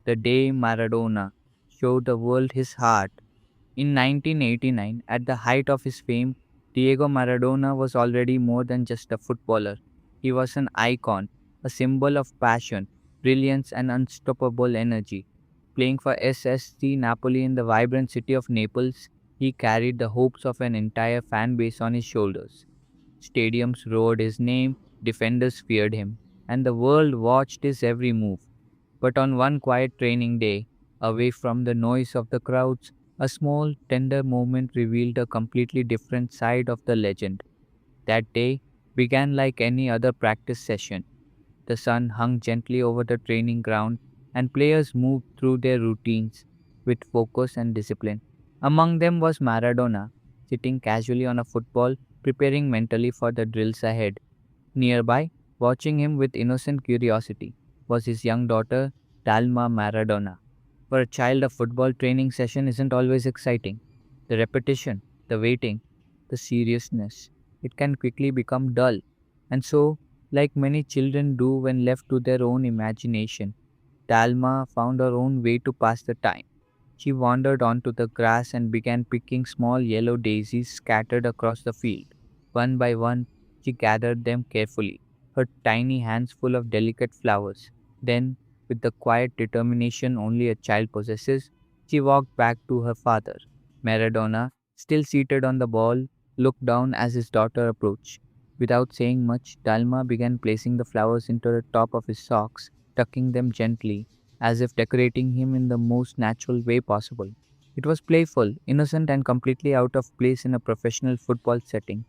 the day Maradona showed the world his heart. In 1989, at the height of his fame, Diego Maradona was already more than just a footballer. He was an icon, a symbol of passion, brilliance, and unstoppable energy. Playing for SSC Napoli in the vibrant city of Naples, he carried the hopes of an entire fan base on his shoulders. Stadiums roared his name, defenders feared him, and the world watched his every move. But on one quiet training day, away from the noise of the crowds, a small, tender moment revealed a completely different side of the legend. That day began like any other practice session. The sun hung gently over the training ground, and players moved through their routines with focus and discipline. Among them was Maradona, sitting casually on a football, preparing mentally for the drills ahead. Nearby, watching him with innocent curiosity, was his young daughter, Dalma Maradona. For a child, a football training session isn't always exciting. The repetition, the waiting, the seriousness, it can quickly become dull. And so, like many children do when left to their own imagination, Dalma found her own way to pass the time. She wandered onto the grass and began picking small yellow daisies scattered across the field. One by one, she gathered them carefully, her tiny hands full of delicate flowers. Then, with the quiet determination only a child possesses, she walked back to her father. Maradona, still seated on the ball, looked down as his daughter approached. Without saying much, Dalma began placing the flowers into the top of his socks, tucking them gently, as if decorating him in the most natural way possible. It was playful, innocent, and completely out of place in a professional football setting.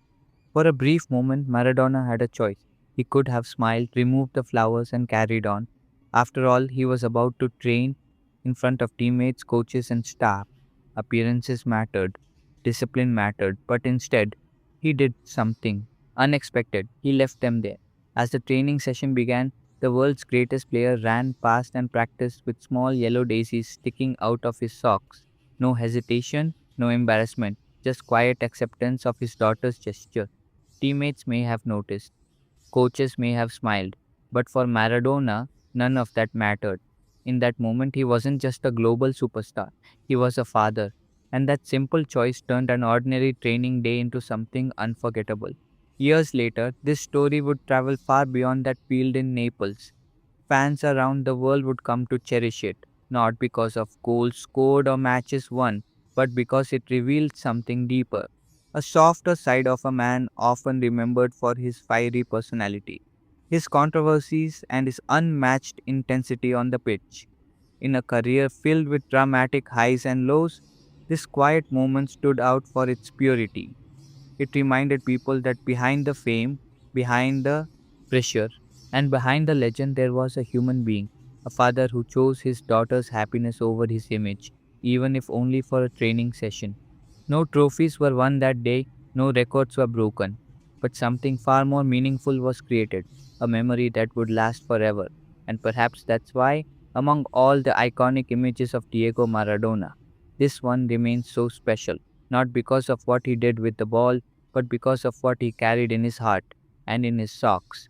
For a brief moment, Maradona had a choice. He could have smiled, removed the flowers, and carried on. After all, he was about to train in front of teammates, coaches, and staff. Appearances mattered, discipline mattered, but instead, he did something unexpected. He left them there. As the training session began, the world's greatest player ran past and practiced with small yellow daisies sticking out of his socks. No hesitation, no embarrassment, just quiet acceptance of his daughter's gesture. Teammates may have noticed, coaches may have smiled, but for Maradona, none of that mattered. In that moment, he wasn't just a global superstar, he was a father. And that simple choice turned an ordinary training day into something unforgettable. Years later, this story would travel far beyond that field in Naples. Fans around the world would come to cherish it, not because of goals scored or matches won, but because it revealed something deeper. A softer side of a man often remembered for his fiery personality, his controversies, and his unmatched intensity on the pitch. In a career filled with dramatic highs and lows, this quiet moment stood out for its purity. It reminded people that behind the fame, behind the pressure, and behind the legend there was a human being, a father who chose his daughter's happiness over his image, even if only for a training session. No trophies were won that day, no records were broken, but something far more meaningful was created, a memory that would last forever. And perhaps that's why, among all the iconic images of Diego Maradona, this one remains so special, not because of what he did with the ball, but because of what he carried in his heart and in his socks.